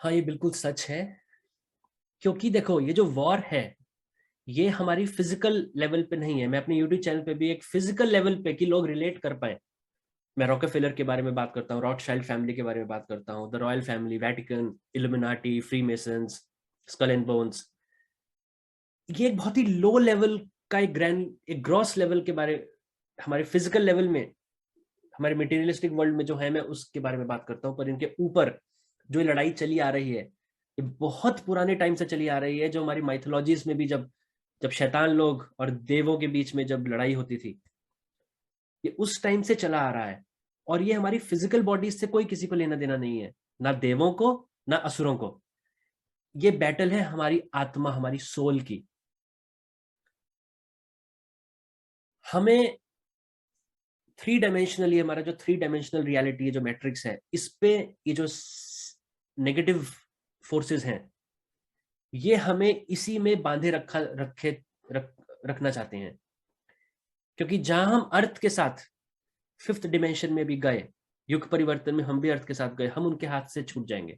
हाँ, ये बिल्कुल सच है, क्योंकि देखो ये जो वॉर है, ये हमारी फिजिकल लेवल पे नहीं है। मैं अपने यूट्यूब चैनल पे भी एक फिजिकल लेवल पे कि लोग रिलेट कर पाए, मैं रॉकफेलर के बारे में बात करता हूँ, रॉथशाइल्ड फैमिली के बारे में बात करता हूँ, the royal family, Vatican, Illuminati, Freemasons, Skull and Bones. ये एक बहुत ही लो लेवल का एक ग्रॉस लेवल के बारे, हमारे फिजिकल लेवल में, हमारे मटेरियलिस्टिक वर्ल्ड में जो है, मैं उसके बारे में बात करता हूँ। पर इनके ऊपर जो लड़ाई चली आ रही है, ये बहुत पुराने टाइम से चली आ रही है। जो हमारी माइथोलॉजीज में भी जब जब शैतान लोग और देवों के बीच में जब लड़ाई होती थी, ये उस टाइम से चला आ रहा है। और ये हमारी फिजिकल बॉडीज से कोई किसी को लेना देना नहीं है, ना देवों को ना असुरों को। ये बैटल है हमारी आत्मा, हमारी सोल की। हमें थ्री डायमेंशनली, हमारा जो थ्री डायमेंशनल रियलिटी है, जो मैट्रिक्स है, इस पे ये जो नेगेटिव फोर्सेस हैं, ये हमें इसी में बांधे रखना चाहते हैं। क्योंकि जहां हम अर्थ के साथ फिफ्थ डिमेंशन में भी गए, युग परिवर्तन में हम भी अर्थ के साथ गए, हम उनके हाथ से छूट जाएंगे।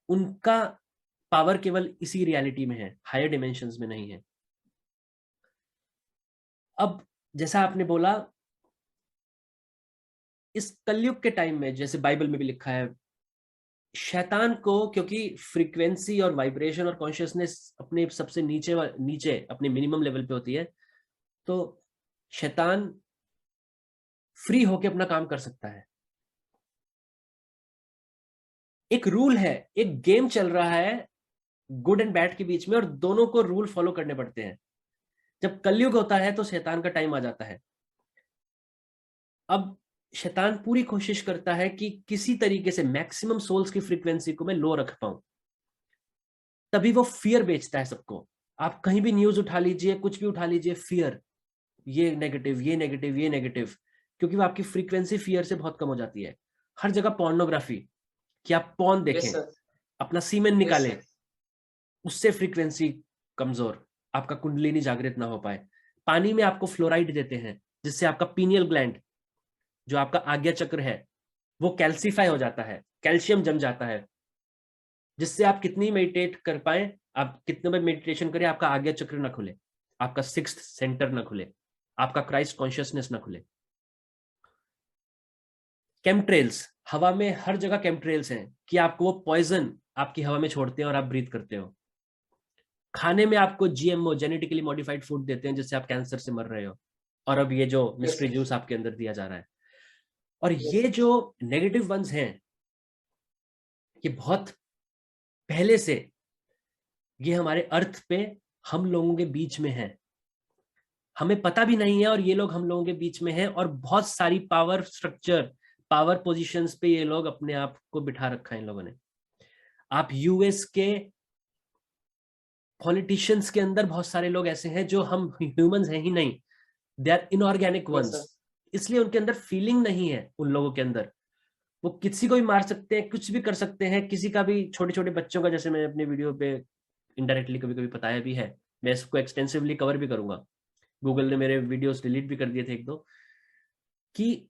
उनका पावर केवल इसी रियलिटी में है, हायर डिमेंशंस में नहीं है। अब जैसा आपने बोला, इस कलयुग के टाइम में, जैसे बाइबल में भी लिखा है, शैतान को, क्योंकि फ्रीक्वेंसी और वाइब्रेशन और कॉन्शियसनेस अपने सबसे नीचे नीचे अपने मिनिमम लेवल पे होती है, तो शैतान फ्री होके अपना काम कर सकता है। एक रूल है, एक गेम चल रहा है गुड एंड बैड के बीच में, और दोनों को रूल फॉलो करने पड़ते हैं। जब कलयुग होता है तो शैतान का टाइम आ जाता है। अब शैतान पूरी कोशिश करता है कि किसी तरीके से मैक्सिमम सोल्स की फ्रीक्वेंसी को मैं लो रख पाऊं। तभी वो फियर बेचता है सबको। आप कहीं भी न्यूज उठा लीजिए, कुछ भी उठा लीजिए, फियर, ये नेगेटिव, ये नेगेटिव, ये नेगेटिव। क्योंकि वो आपकी फ्रीक्वेंसी फियर से बहुत कम हो जाती है। हर जगह पोर्नोग्राफी, कि आप पॉर्न यस देखें, सर। अपना सीमेन यस निकालें, सर। उससे फ्रीक्वेंसी कमजोर, आपका कुंडलिनी जागृत ना हो पाए। पानी में आपको फ्लोराइड देते हैं, जिससे आपका पीनियल ग्लैंड, जो आपका आज्ञा चक्र है, वो कैल्सीफाई हो जाता है, कैल्शियम जम जाता है, जिससे आप कितनी मेडिटेट कर पाए, आप कितने बार मेडिटेशन करें, आपका आज्ञा चक्र ना खुले, आपका सिक्स्थ सेंटर ना खुले, आपका क्राइस्ट कॉन्शियसनेस ना खुले। केमट्रेल्स, हवा में हर जगह केमट्रेल्स हैं, कि आपको वो पॉइजन आपकी हवा में छोड़ते हैं और आप ब्रीथ करते हो। खाने में आपको जीएमओ, जेनेटिकली मॉडिफाइड फूड देते हैं, जिससे आप कैंसर से मर रहे हो। और अब ये जो यस मिस्ट्री सर। जूस आपके अंदर दिया जा रहा है। और यस ये सर। जो नेगेटिव वंस हैं, ये बहुत पहले से, ये हमारे अर्थ पे हम लोगों के बीच में है, हमें पता भी नहीं है, और ये लोग हम लोगों के बीच में हैं, और बहुत सारी पावर स्ट्रक्चर, पावर पोजीशंस पे ये लोग अपने आप को बिठा रखा है इन लोगों ने। आप यूएस के पॉलिटिशियंस के अंदर बहुत सारे लोग ऐसे हैं जो हम ह्यूमंस हैं ही नहीं, they are inorganic yes ones. Sir. इसलिए उनके अंदर फीलिंग नहीं है उन लोगों के अंदर। वो किसी को भी मार सकते हैं, कुछ भी कर सकते हैं, किसी का भी, छोटे छोटे बच्चों का, जैसे मैंने अपने वीडियो पे इनडायरेक्टली कभी कभी बताया भी है, मैं इसको एक्सटेंसिवली कवर भी करूंगा। गूगल ने मेरे वीडियोस डिलीट भी कर दिए थे एक दो, कि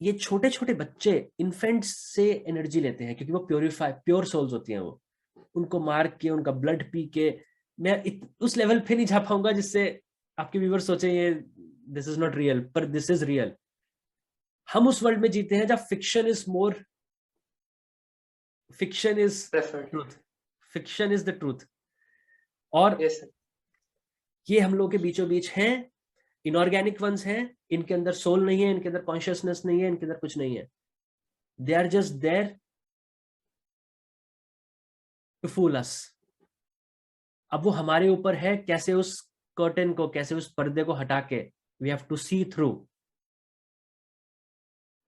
ये छोटे छोटे बच्चे इन्फेंट्स से एनर्जी लेते हैं, क्योंकि वो प्योर सोल्स होती हैं। वो, उनको मार के, उनका ब्लड पी के, मैं उस लेवल पे नहीं जा पाऊंगा जिससे आपके व्यूअर्स सोचे ये दिस इज नॉट रियल, पर दिस इज रियल। हम उस वर्ल्ड में जीते हैं जब fiction is more, fiction is preferred. Truth, fiction is the truth. और यस सर। ये हम लोग के बीचों बीच हैं, इनऑर्गेनिक वंस हैं, इनके अंदर सोल नहीं है, इनके अंदर कॉन्शियसनेस नहीं है, इनके अंदर कुछ नहीं है। They are just there to fool us. अब वो हमारे ऊपर है, कैसे उस कर्टेन को, कैसे उस पर्दे को हटा के we have to see through,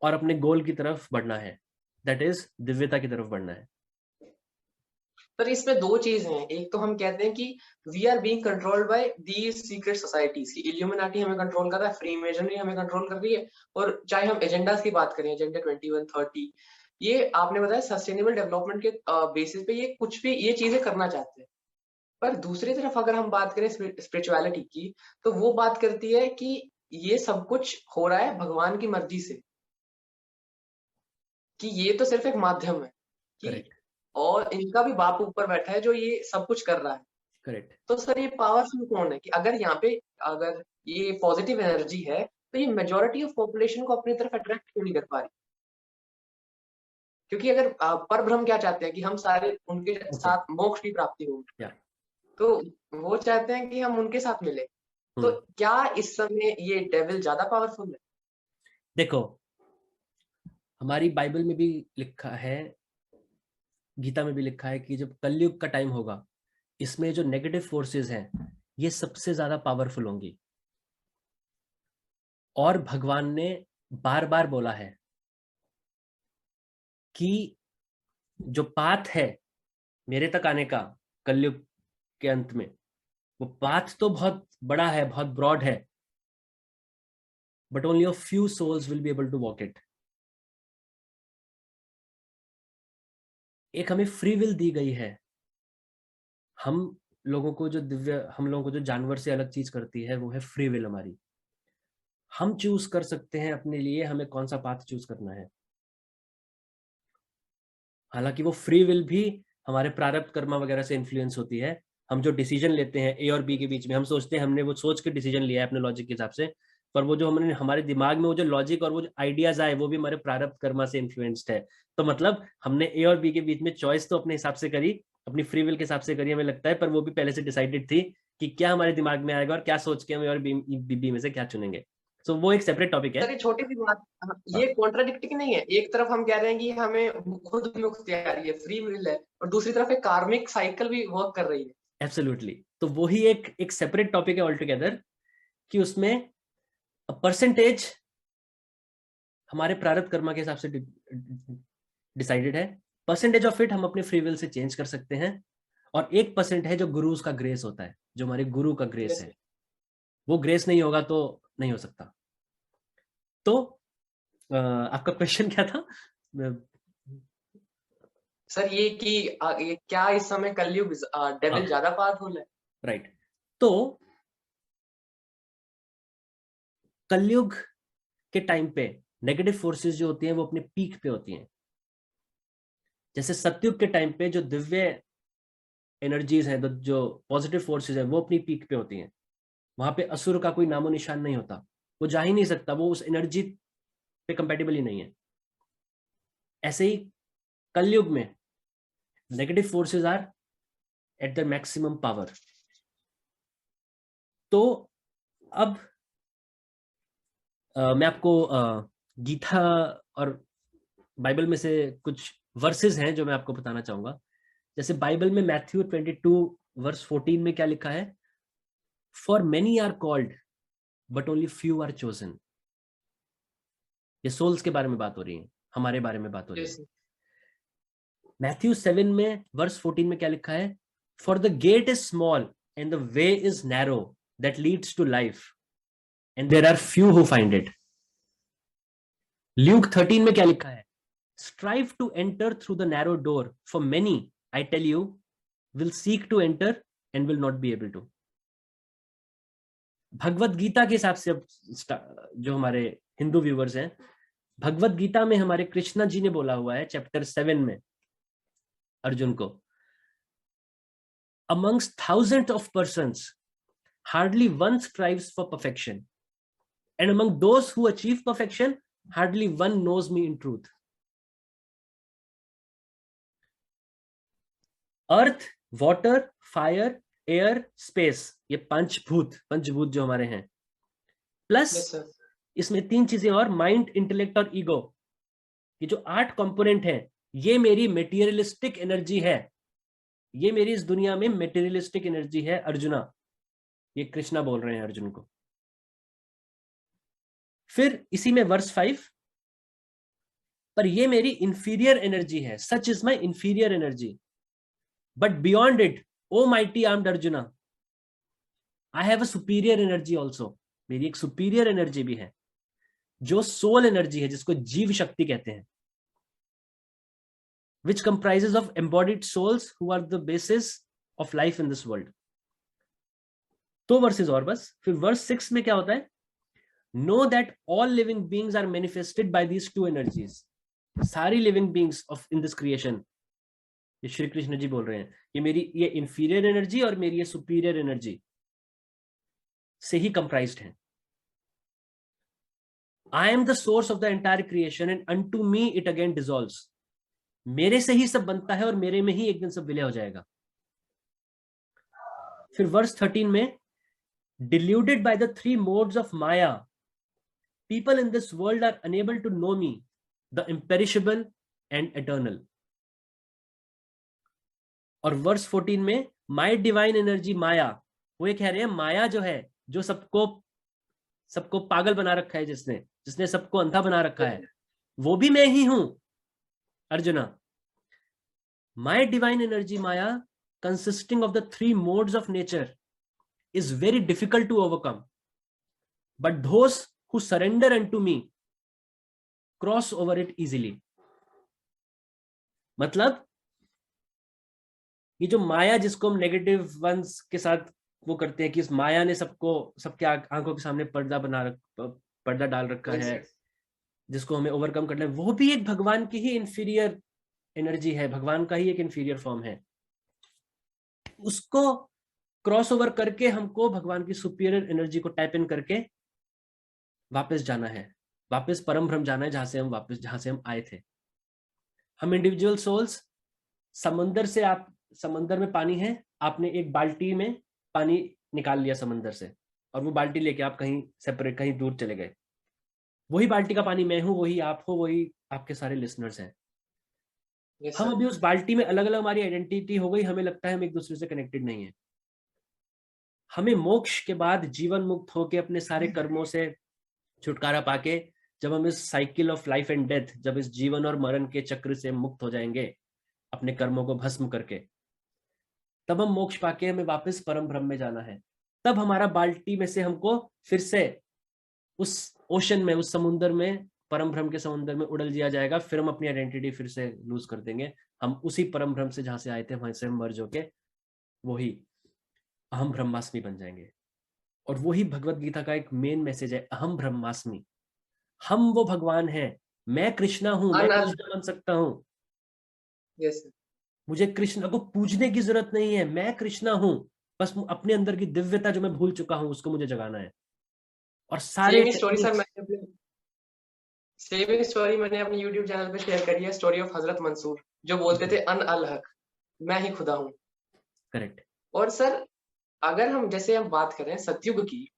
और अपने गोल की तरफ बढ़ना है, दैट इज दिव्यता की तरफ बढ़ना है। पर इसमें दो चीज हैं। एक तो हम कहते हैं कि we are being controlled by these secret societies, की इल्यूमिनाटी हमें कंट्रोल कर रहा है, फ्री मेजनरी हमें कंट्रोल कर रही है। और चाहे हम एजेंडास की बात करें, एजेंडा 2130, ये आपने बताया सस्टेनेबल डेवलपमेंट के बेसिस पे ये कुछ भी ये चीजें करना चाहते हैं। पर दूसरी तरफ अगर हम बात करें स्पिरिचुअलिटी की, तो वो बात करती है कि ये सब कुछ हो रहा है भगवान की मर्जी से, कि ये तो सिर्फ एक माध्यम है, कि करेक्ट। और इनका भी बाप ऊपर बैठा है जो ये सब कुछ कर रहा है। करेक्ट। तो सर ये पावरफुल कौन है कि अगर यहाँ पे अगर ये पॉजिटिव एनर्जी है तो ये मेजोरिटी ऑफ पॉपुलेशन को अपनी तरफ अट्रैक्ट क्यों नहीं कर पा रही? क्योंकि अगर परब्रह्म क्या चाहते हैं कि हम सारे उनके साथ मोक्ष की प्राप्ति हो, तो वो चाहते हैं कि हम उनके साथ मिले। तो क्या इस समय ये डेविल ज्यादा पावरफुल है? देखो, हमारी बाइबल में भी लिखा है, गीता में भी लिखा है कि जब कलयुग का टाइम होगा, इसमें जो नेगेटिव फोर्सेस हैं ये सबसे ज्यादा पावरफुल होंगी। और भगवान ने बार बार बोला है कि जो पाथ है मेरे तक आने का कलयुग के अंत में, वो पाथ तो बहुत बड़ा है, बहुत ब्रॉड है, but only a few souls will be able to walk it. एक हमें फ्री विल दी गई है। हम लोगों को जो जानवर से अलग चीज करती है वो है फ्री विल हमारी। हम चूज कर सकते हैं अपने लिए हमें कौन सा पाथ चूज करना है। हालांकि वो फ्री विल भी हमारे प्रारब्ध कर्मा वगैरह से इन्फ्लुएंस होती है। हम जो डिसीजन लेते हैं ए और बी के बीच में, हम सोचते हैं हमने वो सोच के डिसीजन लिया है अपने लॉजिक के हिसाब से, पर वो जो हमने हमारे दिमाग में वो जो लॉजिक और वो जो आइडियाज आए वो भी हमारे प्रारब्ध कर्मा से इन्फ्लुएंस्ड है। तो मतलब हमने ए और बी के बीच में चॉइस तो अपने हिसाब से करी, अपनी फ्री विल के हिसाब से करी हमें लगता है, पर वो भी पहले से डिसाइडेड थी कि क्या हमारे दिमाग में आएगा और क्या सोच के हम ए और बी में से क्या चुनेंगे। सो वो एक सेपरेट टॉपिक है। सर ये छोटी सी बात, ये कॉन्ट्राडिक्टिंग नहीं है? एक तरफ हम कह रहे हैं कि हमें खुद मुक्ति आ रही है, फ्री विल है, और दूसरी तरफ एक कार्मिक साइकिल भी वर्क कर रही है। एब्सोल्युटली। तो वही एक सेपरेट टॉपिक है ऑल टुगेदर, कि उसमें परसेंटेज हमारे प्रारब्ध कर्मा के हिसाब से डिसाइडेड है। परसेंटेज ऑफ इट हम अपने फ्री विल से चेंज कर सकते हैं, और 1% है जो गुरुज का ग्रेस होता है, जो हमारे गुरु का ग्रेस है। वो ग्रेस नहीं होगा तो नहीं हो सकता। तो आपका क्वेश्चन क्या था? सर ये कि ये क्या इस समय कलयुग डेविल ज्यादा पावरफुल है? राइट। तो कलयुग के टाइम पे नेगेटिव फोर्सेस जो होती हैं वो अपने पीक पे होती हैं। जैसे सतयुग के टाइम पे जो दिव्य एनर्जीज हैं, जो पॉजिटिव फोर्सेस हैं, वो अपनी पीक पे होती हैं। वहां पे असुर का कोई नामो निशान नहीं होता, वो जा ही नहीं सकता, वो उस एनर्जी पे कंपेटेबल ही नहीं है। ऐसे ही कलयुग में negative forces are at the maximum power. तो अब मैं आपको गीता और बाइबल में से कुछ वर्सेस हैं जो मैं आपको बताना चाहूंगा। जैसे बाइबल में मैथ्यू 22 वर्स 14 में क्या लिखा है? For many are called but only few are chosen. ये सोल्स के बारे में बात हो रही है, हमारे बारे में बात हो रही है। मैथ्यू 7 वर्स 14 में क्या लिखा है? For the gate is small and the way is narrow that leads to life and there are few who find it. Luke 13 में क्या लिखा है? strive to enter through the narrow door, for many, I tell you, will seek to enter and will not be able to। Bhagavad Gita के हिसाब से, अब जो हमारे हिंदू व्यूवर्स हैं, भगवत गीता में हमारे कृष्णा जी ने बोला हुआ है चैप्टर 7 में अर्जुन को, amongst thousands of persons hardly one strives for perfection, and among those who achieve perfection hardly one knows me in truth। Earth, water, fire, air, space, ये पंचभूत जो हमारे हैं, प्लस इसमें 3 चीजें और, माइंड, इंटेलेक्ट और ईगो। ये जो 8 कंपोनेंट हैं, ये मेरी मेटीरियलिस्टिक एनर्जी है। ये मेरी इस दुनिया में मेटीरियलिस्टिक एनर्जी है अर्जुना। ये कृष्णा बोल रहे हैं अर्जुन को। फिर इसी में वर्स 5, पर ये मेरी इंफीरियर एनर्जी है, such is my inferior energy, but beyond it O mighty armed Arjuna, I have a superior energy also. मेरी एक सुपीरियर एनर्जी भी है जो सोल एनर्जी है, जिसको जीव शक्ति कहते हैं, which comprises of embodied souls who are the basis of life in this world। तो वर्सेस और बस। फिर वर्स 6 में क्या होता है? No that all living beings are manifested by these 2 energies. सारी living beings of in this creation, ये श्री कृष्ण जी बोल रहे हैं, ये मेरी ये इंफीरियर एनर्जी और मेरी ये सुपीरियर एनर्जी से ही कंप्राइज्ड है। I am the source of the entire creation and unto me it again dissolves. मेरे से ही सब बनता है और मेरे में ही एक दिन सब विलय हो जाएगा। फिर वर्स 13 में, deluded by the three modes of Maya, people in this world are unable to know me, the imperishable and eternal. और वर्स 14 में, my divine energy Maya, वो ये कह रहे हैं माया जो है, जो सबको पागल बना रखा है, जिसने सबको अंधा बना रखा है, वो भी मैं ही हूं arjuna. My divine energy Maya, consisting of the three modes of nature, is very difficult to overcome, but those who surrender unto me cross over it easily. मतलब ये जो माया जिसको हम नेगेटिव वंस के साथ वो करते हैं कि इस माया ने सबके आंखों के सामने पर्दा डाल रखा है, जिसको हमें ओवरकम करना है, वो भी एक भगवान की ही इंफीरियर एनर्जी है, भगवान का ही एक इंफीरियर फॉर्म है। उसको क्रॉस ओवर करके हमको भगवान की सुपीरियर एनर्जी को टैप इन करके वापस जाना है, वापस परम ब्रह्म जाना है, जहां से हम आए थे। हम इंडिविजुअल सोल्स समंदर में पानी है, आपने एक बाल्टी में पानी निकाल लिया समंदर से, और वो बाल्टी लेके आप कहीं दूर चले गए। वही बाल्टी का पानी मैं हूं, वही आप हो, वही आपके सारे लिसनर्स हैं। हम अभी उस बाल्टी में अलग अलग हमारी आइडेंटिटी हो गई, हमें लगता है हम एक दूसरे से कनेक्टेड नहीं है। हमें मोक्ष के बाद जीवन मुक्त होके अपने सारे कर्मों से छुटकारा पाके, जब हम इस cycle of life and death, जब इस जीवन और मरण के चक्र से मुक्त हो जाएंगे अपने कर्मों को भस्म करके, तब हम मोक्ष पाके हमें वापस परम ब्रह्म में जाना है। तब हमारा बाल्टी में से हमको फिर से उस ओशन में, उस समुद्र में, परम ब्रह्म के समुद्र में उड़ल दिया जाएगा। फिर हम अपनी आइडेंटिटी फिर से लूज कर देंगे, हम उसी परम ब्रह्म से जहां से आए थे वहां से हम मर्ज होके वही अहम ब्रह्मास्मि बन जाएंगे। और वही भगवत गीता का एक मेन मैसेज है, अहम ब्रह्मास्मि। हम वो भगवान हैं, मैं कृष्णा हूं, मैं कृष्ण बन सकता हूं। yes. मुझे कृष्ण को पूजने की जरूरत नहीं है, मैं कृष्णा हूं, बस अपने अंदर की दिव्यता जो मैं भूल चुका हूं उसको मुझे जगाना है। और सारे सेविंग स्टोरी मैंने अपने YouTube चैनल पे शेयर करी है, स्टोरी ऑफ हजरत मंसूर, जो बोलते थे अन अल हक, मैं ही खुदा हूं। करेक्ट। और सर अगर हम जैसे हम बात करें सतयुग की,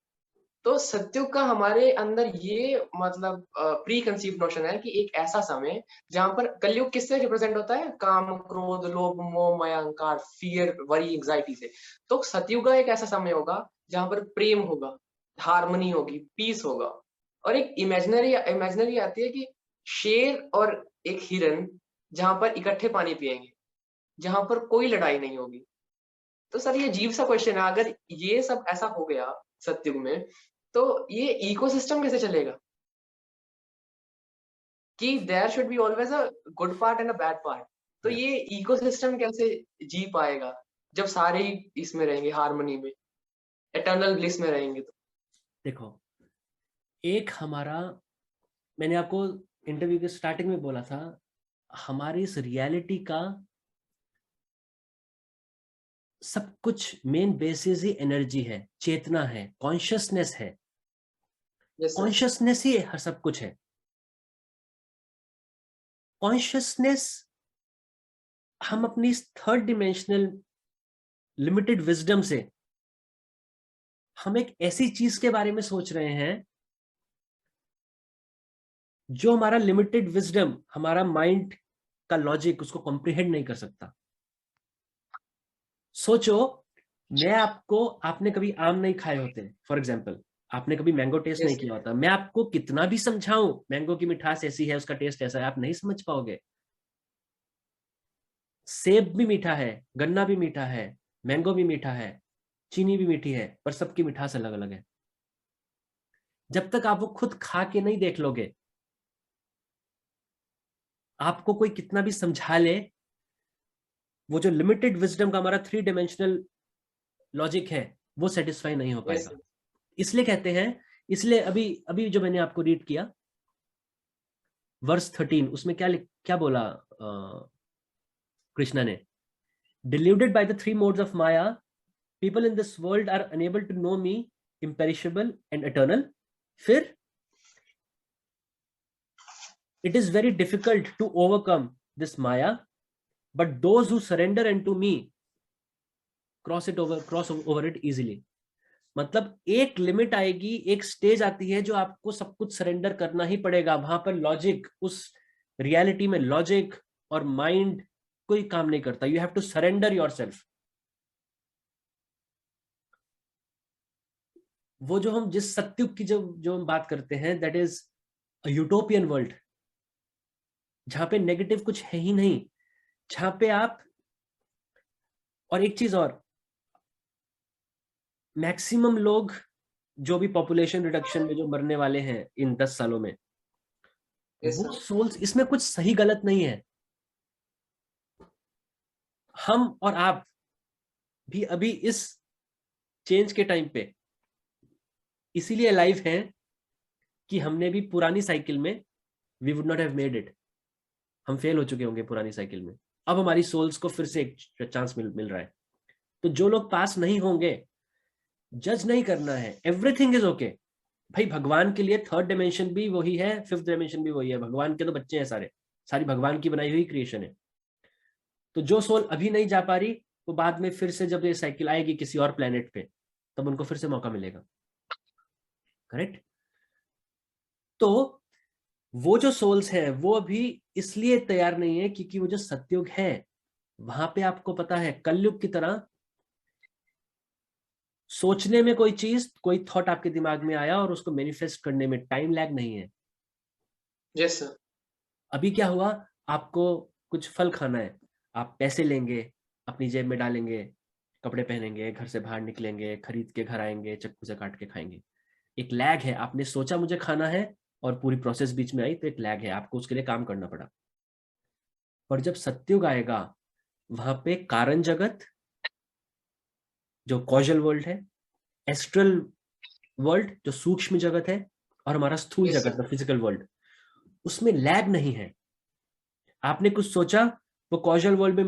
तो सतयुग का हमारे अंदर ये मतलब प्री कंसीव नोशन है कि एक ऐसा समय जहां पर कलयुग किससे रिप्रेजेंट होता है, काम क्रोध लोभ मोह माया अहंकार फियर वरी एंजाइटी से। तो सतयुग एक ऐसा समय होगा जहां पर प्रेम होगा, हार्मनी होगी, पीस होगा। और एक इमेजिनरी आती है कि शेर और एक हिरन जहां पर इकट्ठे पानी पिएंगे, जहां पर कोई लड़ाई नहीं होगी। तो सर ये अजीब सा क्वेश्चन है, अगर ये सब ऐसा हो गया सतयुग में, तो ये इकोसिस्टम कैसे चलेगा? कि there should be always a good part and a bad part. तो ये इकोसिस्टम कैसे जी पाएगा जब सारे ही इसमें रहेंगे, हार्मनी में, एटर्नल ब्लिस में रहेंगे? तो देखो, एक हमारा, मैंने आपको इंटरव्यू के स्टार्टिंग में बोला था, हमारी इस रियलिटी का सब कुछ मेन बेसिस ही एनर्जी है, चेतना है, कॉन्शियसनेस है। कॉन्शियसनेस ही हर सब कुछ है। कॉन्शियसनेस, हम अपनी थर्ड डिमेंशनल लिमिटेड विजडम से हम एक ऐसी चीज के बारे में सोच रहे हैं जो हमारा लिमिटेड विजडम, हमारा माइंड का लॉजिक उसको कॉम्प्रिहेंड नहीं कर सकता। सोचो, आपने कभी आम नहीं खाए होते, फॉर एग्जाम्पल आपने कभी मैंगो टेस्ट नहीं किया होता, मैं आपको कितना भी समझाऊं मैंगो की मिठास ऐसी है, उसका टेस्ट ऐसा है, आप नहीं समझ पाओगे। सेब भी मीठा है, गन्ना भी मीठा है, मैंगो भी मीठा है, चीनी भी मीठी है, पर सबकी मिठास अलग अलग है। जब तक आप वो खुद खा के नहीं देख लोगे, आपको कोई कितना भी समझा ले, वो जो लिमिटेड विजडम का हमारा 3 डायमेंशनल लॉजिक है वो सेटिस्फाई नहीं हो पाएगा। इसलिए कहते हैं, इसलिए अभी अभी जो मैंने आपको रीड किया वर्स 13, उसमें क्या बोला कृष्णा ने deluded by the three modes of Maya, people in this world are unable to know me, imperishable and eternal. फिर it is very difficult to overcome this Maya, but those who surrender unto me cross over it easily. मतलब एक limit आएगी, एक stage आती है जो आपको सब कुछ सरेंडर करना ही पड़ेगा. वहां पर लॉजिक, उस रियलिटी में लॉजिक और माइंड कोई काम नहीं करता. You have to surrender yourself. वो जो हम जिस सत्युग की जो हम बात करते हैं, that is a utopian world, जहां पे नेगेटिव कुछ है ही नहीं, जहां पे आप, और एक चीज और, मैक्सिमम लोग जो भी पॉपुलेशन रिडक्शन में जो मरने वाले हैं इन 10 सालों में, वो सोल्स, इसमें कुछ सही गलत नहीं है. हम और आप भी अभी इस चेंज के टाइम पे इसीलिए लाइव हैं कि हमने भी पुरानी साइकिल में, we would not have made it. हम फेल हो चुके होंगे पुरानी साइकिल में. अब हमारी सोल्स को फिर से एक चांस मिल रहा है. तो जो लोग पास नहीं होंगे, जज नहीं करना है. Everything is okay. भाई भगवान के लिए थर्ड डायमेंशन भी वही है, फिफ्थ डायमेंशन भी वही है. भगवान के तो बच्चे हैं सारे, सारी भगवान की बनाई हुई क्रिएशन है. तो जो सोल अभी नहीं जा पा रही, वो बाद में फिर से जब ये साइकिल आएगी किसी और प्लेनेट पे, तब उनको फिर से मौका मिलेगा. करेक्ट. तो वो जो सोल्स हैं वो अभी इसलिए तैयार नहीं है क्योंकि वो जो सतयुग है, वहां पे आपको पता है कलयुग की तरह सोचने में कोई चीज, कोई थॉट आपके दिमाग में आया और उसको मैनिफेस्ट करने में टाइम लैग नहीं है. Yes sir. अभी क्या हुआ, आपको कुछ फल खाना है, आप पैसे लेंगे, अपनी जेब में डालेंगे, कपड़े पहनेंगे, घर से बाहर निकलेंगे, खरीद के घर आएंगे, चक्कू से काट के खाएंगे. एक लैग है. आपने सोचा मुझे खाना है और पूरी प्रोसेस बीच में आई, तो एक लैग है, आपको उसके लिए काम करना पड़ा. पर जब सतयुग आएगा, वहां पे कारण जगत जो कॉजल वर्ल्ड है, एस्ट्रल वर्ल्ड जो सूक्ष्म जगत है, और हमारा स्थूल Yes, जगत sir. फिजिकल वर्ल्ड, उसमें लैग नहीं है. आपने कुछ सोचा, वो कॉजल वर्ल्ड में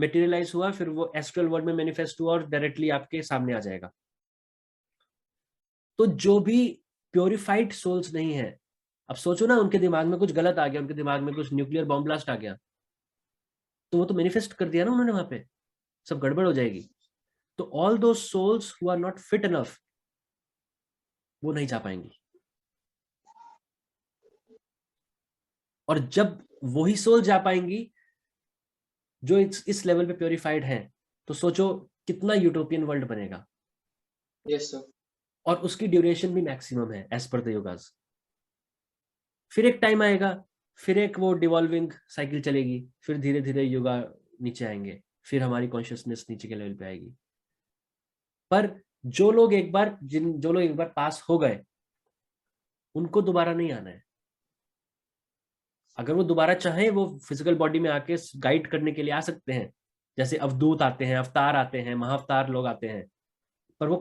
मटेरियलाइज हुआ, फिर वो एस्ट्रल वर्ल्ड में मैनिफेस्ट हुआ और डायरेक्टली आपके सामने आ जाएगा. तो जो भी प्योरिफाइड सोल्स नहीं है, अब सोचो ना, उनके दिमाग में कुछ गलत आ गया, उनके दिमाग में कुछ न्यूक्लियर बॉम्ब ब्लास्ट आ गया, तो वो तो मैनिफेस्ट कर दिया ना उन्होंने, वहां पे सब गड़बड़ हो जाएगी. तो all those souls who are not fit enough, वो नहीं जा पाएंगी. और जब वही सोल जा पाएंगी जो इस लेवल पे प्योरिफाइड हैं, तो सोचो कितना यूटोपियन वर्ल्ड बनेगा. Yes, sir. और उसकी ड्यूरेशन भी मैक्सिमम है एज पर द योगास. फिर एक टाइम आएगा, फिर एक वो डिवॉल्विंग साइकिल चलेगी, फिर धीरे धीरे योगा नीचे आएंगे, फिर हमारी कॉन्शियसनेस नीचे के लेवल पे आएगी. पर जो लोग एक बार पास हो गए, उनको दोबारा नहीं आना है. अगर वो दोबारा चाहें, वो फिजिकल बॉडी में आके गाइड करने के लिए आ सकते हैं, जैसे अवधूत आते हैं, अवतार आते हैं, महाअवतार लोग आते हैं. पर वो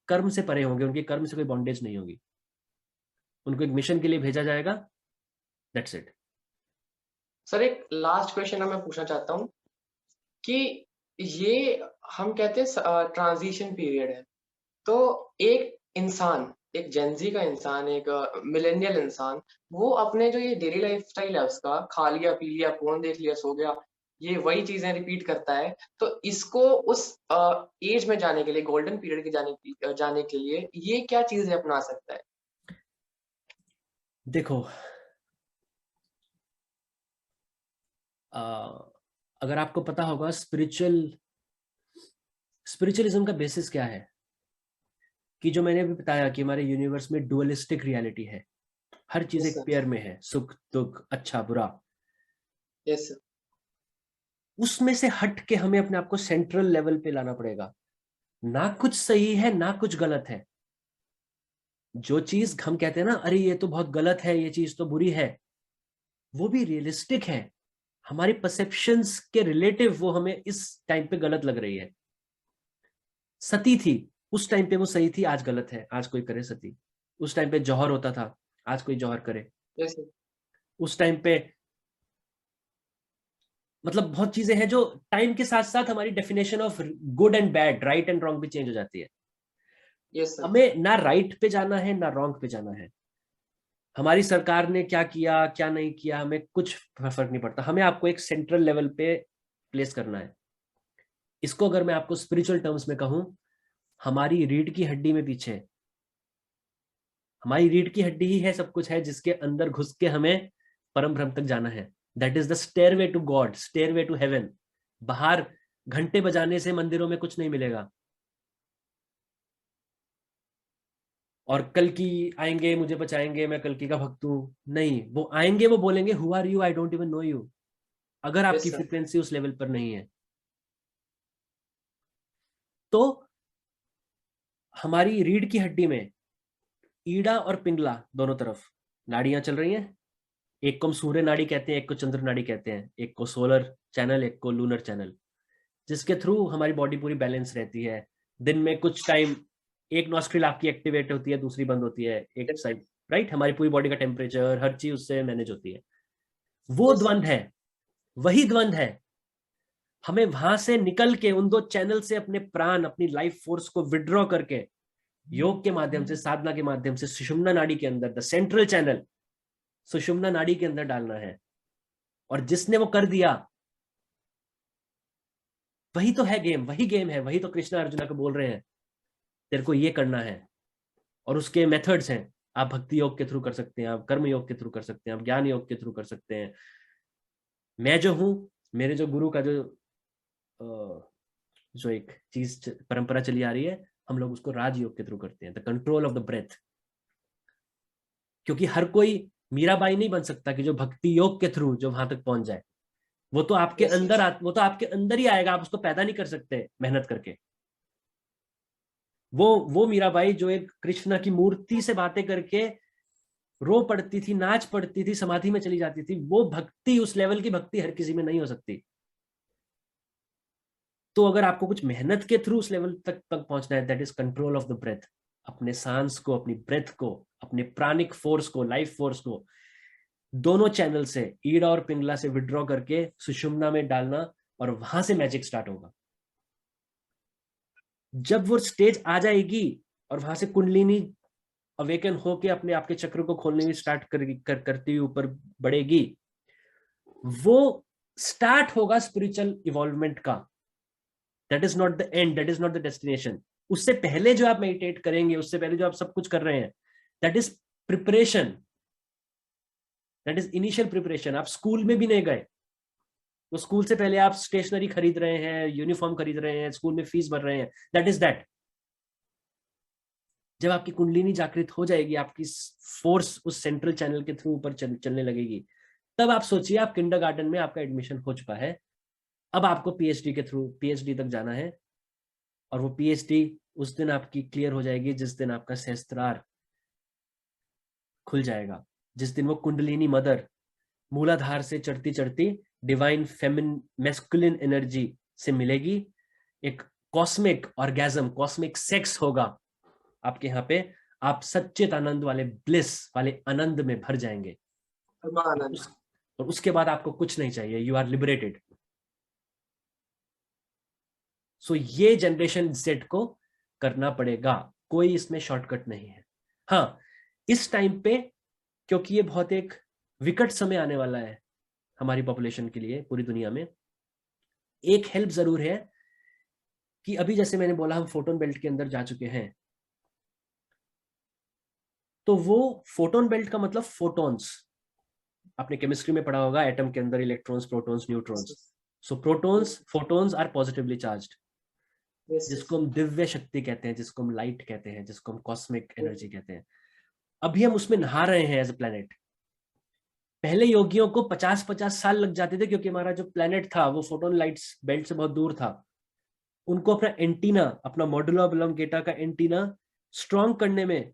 कर्म से परे होंगे, उनके कर्म से कोई बॉन्डेज नहीं होगी. उनको एक मिशन के लिए भेजा जाएगा. That's it. सर एक लास्ट क्वेश्चन मैं पूछना चाहता हूँ कि ये हम कहते हैं ट्रांजिशन पीरियड है, तो एक इंसान, एक जेनजी का इंसान, एक मिलेनियल इंसान, वो अपने जो ये डेली लाइफस्टाइल है उसका, खा लिया, पी लिया, फोन देख लिया, सो गया, ये वही चीजें रिपीट करता है. तो इसको उस एज में जाने के लिए, गोल्डन पीरियड के जाने के लिए ये क्या चीजें अपना सकता है? देखो, अगर आपको पता होगा स्पिरिचुअलिज्म का बेसिस क्या है, कि जो मैंने अभी बताया कि हमारे यूनिवर्स में डुअलिस्टिक रियलिटी है, हर चीज Yes, एक sir. पेयर में है, सुख दुख, अच्छा बुरा. Yes, sir. उसमें से हट के हमें अपने आप को सेंट्रल लेवल पे लाना पड़ेगा. ना कुछ सही है, ना कुछ गलत है. जो चीज हम कहते हैं ना, अरे ये तो बहुत गलत है, ये चीज तो बुरी है, वो भी रियलिस्टिक है. हमारी परसेप्शंस के रिलेटिव वो हमें इस टाइम पे गलत लग रही है. सती थी, उस टाइम पे वो सही थी, आज गलत है, आज कोई करे सती. उस टाइम पे जौहर होता था, आज कोई जौहर करे. Yes, sir. उस टाइम पे मतलब बहुत चीजें हैं जो टाइम के साथ साथ हमारी definition of good and bad, right and wrong भी चेंज हो जाती है। Yes sir. हमें ना राइट पे जाना है ना रॉन्ग पे जाना है। हमारी सरकार ने क्या किया क्या नहीं किया हमें कुछ फर्क नहीं पड़ता, हमें आपको एक सेंट्रल लेवल पे प्लेस करना है। इसको अगर मैं आपको स्पिरिचुअल टर्म्स में कहूं, हमारी रीढ़ की हड्डी में पीछे, हमारी रीढ़ की हड्डी ही है सब कुछ है, जिसके अंदर घुस के हमें परम ब्रह्म तक जाना है। That is the stairway to God, stairway to heaven. बाहर घंटे बजाने से मंदिरों में कुछ नहीं मिलेगा। और कल की आएंगे मुझे बचाएंगे, मैं कल की का भक्त हूं, नहीं, वो आएंगे वो बोलेंगे who are you, I don't even know you, अगर आपकी यस सर। फ्रीक्वेंसी उस लेवल पर नहीं है। तो हमारी रीढ़ की हड्डी में ईड़ा और पिंगला दोनों तरफ नाड़ियां चल रही हैं। एक को हम सूर्य नाड़ी कहते हैं, एक को चंद्र नाड़ी कहते हैं, एक को सोलर चैनल, एक को लूनर चैनल, जिसके थ्रू हमारी बॉडी पूरी बैलेंस रहती है। दिन में कुछ टाइम एक नॉस्ट्रिल आपकी एक्टिवेट होती है, दूसरी बंद होती है, एक साइड, राइट। हमारी पूरी बॉडी का टेम्परेचर हर चीज उससे मैनेज होती है। वो यस सर। द्वंद है, वही द्वंद है। हमें वहां से निकल के उन दो चैनल से अपने प्राण, अपनी लाइफ फोर्स को विड्रॉ करके योग के माध्यम से, साधना के माध्यम से सुषुम्ना नाड़ी के अंदर, द सेंट्रल चैनल सुषुम्ना नाड़ी के अंदर डालना है। और जिसने वो कर दिया, वही तो है गेम, वही गेम है, वही तो कृष्णा अर्जुना को बोल रहे हैं तेरे को ये करना है। और उसके मेथड्स हैं, आप भक्ति योग के थ्रू कर सकते हैं, आप कर्म योग के थ्रू कर सकते हैं, आप ज्ञान योग के थ्रू कर सकते हैं। मैं जो हूं, मेरे जो गुरु का जो एक चीज परंपरा चली आ रही है, हम लोग उसको राजयोग के थ्रू करते हैं, the control of the breath. क्योंकि हर कोई मीराबाई नहीं बन सकता कि जो भक्ति योग के थ्रू जो वहां तक पहुंच जाए। वो तो आपके यस अंदर यस। वो तो आपके अंदर ही आएगा, आप उसको पैदा नहीं कर सकते मेहनत करके। वो मीराबाई जो एक कृष्ण की मूर्ति से बातें करके रो पड़ती थी, नाच पड़ती थी, समाधि में चली जाती थी, वो भक्ति, उस लेवल की भक्ति हर किसी में नहीं हो सकती। तो अगर आपको कुछ मेहनत के थ्रू उस लेवल तक पहुंचना है, that is control of the breath. अपने सांस को, अपनी ब्रेथ को, अपने प्राणिक फोर्स को, लाइफ फोर्स को दोनों चैनल से, ईड़ा और पिंगला से विड्रॉ करके सुषुम्ना में डालना, और वहां से मैजिक स्टार्ट होगा। जब वो स्टेज आ जाएगी और वहां से कुंडलिनी अवेकन होके अपने आपके चक्र को खोलने की स्टार्ट करती हुई ऊपर बढ़ेगी, वो स्टार्ट होगा स्पिरिचुअल इवॉल्वमेंट का। That is not the end, that is not the destination. उससे पहले जो आप मेडिटेट करेंगे, उससे पहले जो आप सब कुछ कर रहे हैं, that is preparation, that is initial preparation. आप स्कूल में भी नहीं गए, तो स्कूल से पहले आप स्टेशनरी खरीद रहे हैं, यूनिफॉर्म खरीद रहे हैं, स्कूल में फीस भर रहे हैं, दैट इज दैट। जब आपकी कुंडलिनी जागृत हो जाएगी, आपकी फोर्स उस सेंट्रल चैनल के थ्रू ऊपर चलने लगेगी, तब आप सोचिए आप किंडरगार्टन में आपका एडमिशन हो चुका है, अब आपको पीएचडी के थ्रू पीएचडी तक जाना है। और वो पीएचडी उस दिन आपकी क्लियर हो जाएगी जिस दिन आपका सहस्त्रार खुल जाएगा, जिस दिन वो कुंडलिनी मदर मूलाधार से चढ़ती चढ़ती डिवाइन फेमिन मैस्कुलिन एनर्जी से मिलेगी। एक कॉस्मिक ऑर्गेजम, कॉस्मिक सेक्स होगा आपके यहाँ पे। आप सच्चित आनंद वाले, ब्लिस वाले आनंद में भर जाएंगे। और उसके बाद आपको कुछ नहीं चाहिए, यू आर लिबरेटेड। सो ये जनरेशन जेड को करना पड़ेगा, कोई इसमें शॉर्टकट नहीं है। हाँ, इस टाइम पे, क्योंकि ये बहुत एक विकट समय आने वाला है हमारी पॉपुलेशन के लिए पूरी दुनिया में, एक हेल्प जरूर है कि अभी जैसे मैंने बोला हम फोटोन बेल्ट के अंदर जा चुके हैं, तो वो फोटोन बेल्ट का मतलब फोटॉन्स, आपने केमिस्ट्री में पढ़ा होगा, एटम के अंदर electrons, protons, neutrons. So protons, photons are positively charged, जिसको हम दिव्य शक्ति कहते हैं, जिसको हम लाइट कहते हैं, जिसको हम कॉस्मिक एनर्जी कहते हैं। अभी हम उसमें नहा रहे हैं एज अ प्लैनेट। पहले योगियों को 50-50 साल लग जाते थे, क्योंकि हमारा जो प्लैनेट था वो फोटोन लाइट्स बेल्ट से बहुत दूर था। उनको अपना एंटीना, अपना मॉड्यूला ऑब्लोंगेटा का एंटीना स्ट्रॉन्ग करने में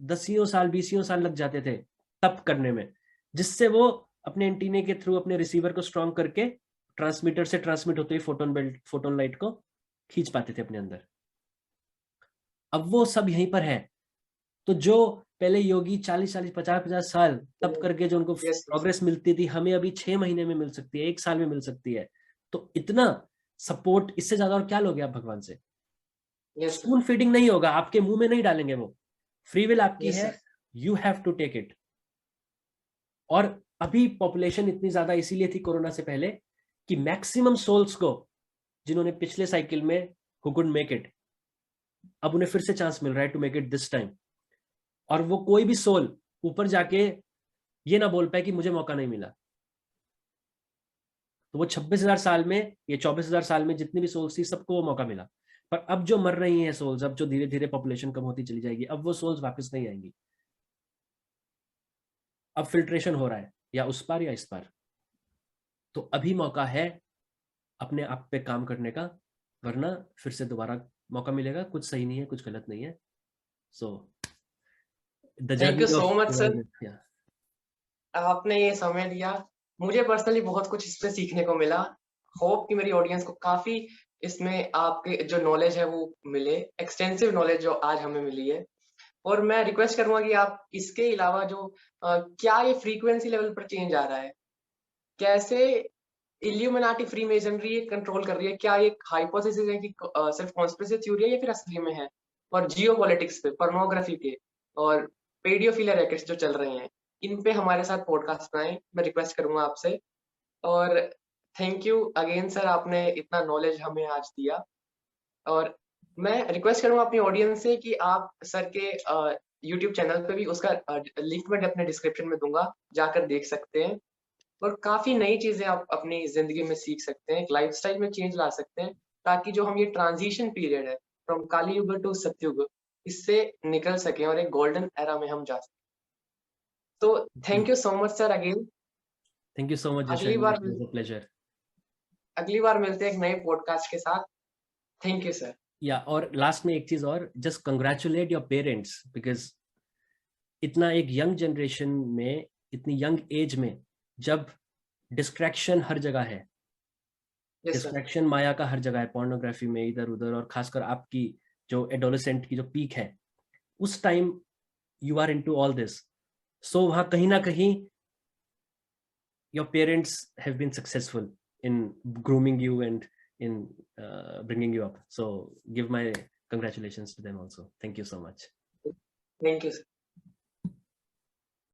10 साल 20 साल लग जाते थे, तप करने में, जिससे वो अपने एंटीने के थ्रू अपने रिसीवर को स्ट्रॉन्ग करके ट्रांसमीटर से ट्रांसमिट होते हुए फोटोन बेल्ट, फोटोन लाइट को खींच पाते थे अपने अंदर। अब वो सब यहीं पर है। तो जो पहले योगी 40-40, 50-50 साल तब करके जो उनको Yes, प्रोग्रेस मिलती थी, हमें अभी 6 महीने में मिल सकती है, 1 साल में मिल सकती है। तो इतना सपोर्ट, इससे ज्यादा और क्या लोगे आप भगवान से? yes, स्पून फीडिंग नहीं होगा, आपके मुंह में नहीं डालेंगे वो, फ्री विल आपकी yes, है, sir. You have to take it. और अभी पॉपुलेशन इतनी ज्यादा इसीलिए थी कोरोना से पहले कि मैक्सिमम सोल्स को, जिन्होंने पिछले साइकिल में हु कुड मेक इट, अब उन्हें फिर से चांस मिल रहा है to make it this time. और वो कोई भी सोल ऊपर जाके ये ना बोल पाए कि मुझे मौका नहीं मिला। तो वो 26,000 साल में, ये 24,000 साल में जितनी भी सोल्स थी, सबको वो मौका मिला। पर अब जो मर रही हैं सोल्स, अब जो धीरे धीरे पॉपुलेशन कम होती चली जाएगी, अब वो सोल्स वापस नहीं आएंगी। अब फिल्ट्रेशन हो रहा है, या उस पार या इस पार। तो अभी मौका है अपने आप पे काम करने का, वरना फिर से दोबारा मौका मिलेगा। कुछ सही नहीं है, कुछ गलत नहीं है। So the Thank you journey so of, much, sir. आपने ये समय दिया, मुझे पर्सनली बहुत कुछ इसमें सीखने को मिला। होप कि मेरी ऑडियंस को काफी इसमें आपके जो नॉलेज है वो मिले, एक्सटेंसिव नॉलेज जो आज हमें मिली है। और मैं रिक्वेस्ट करूंगा कि आप इसके अलावा जो क्या ये फ्रीक्वेंसी लेवल पर चेंज आ रहा है, कैसे इल्यूमिनाटी फ्री मेजनरी ये कंट्रोल कर रही है, क्या ये हाइपोथेसिस है कि सिर्फ कॉन्स्पिरेसी थ्योरी है या फिर असली में है, और जियोपॉलिटिक्स पे, पोर्नोग्राफी के और पेडियोफिलिया रैकेट्स जो चल रहे हैं, इन पे हमारे साथ पॉडकास्ट बनाएं, मैं रिक्वेस्ट करूंगा आपसे। और थैंक यू अगेन सर, आपने इतना नॉलेज हमें आज दिया। और मैं रिक्वेस्ट करूंगा अपनी ऑडियंस से कि आप सर के यूट्यूब चैनल पे भी उसका लिंक मैं अपने डिस्क्रिप्शन में दूंगा, जाकर देख सकते हैं। और काफी नई चीजें आप अपनी जिंदगी में सीख सकते हैं, एक लाइफस्टाइल में चेंज ला सकते हैं, ताकि जो हम ये ट्रांजिशन पीरियड है फ्रॉम काली युग टू सतयुग, इससे निकल सके और एक गोल्डन एरा में हम जा सकें। तो thank you so much sir again. Thank you so much अगली जशन, बार इट वाज अ प्लेजर। अगली बार मिलते हैं एक नए पॉडकास्ट के साथ। Thank you sir. या और लास्ट में एक चीज और, just congratulate your parents, because इतना एक यंग जनरेशन में, इतनी यंग एज में, जब डिस्ट्रैक्शन हर जगह है, यस सर। डिस्ट्रैक्शन माया का हर जगह है, पोर्नोग्राफी में, इधर उधर, और खासकर आपकी जो एडोलेसेंट की जो पीक है, उस time you are into all this. So वहां कहीं ना कहीं your parents have been successful in grooming you and in bringing you up. So give my congratulations to them also. Thank you so much. Thank you sir.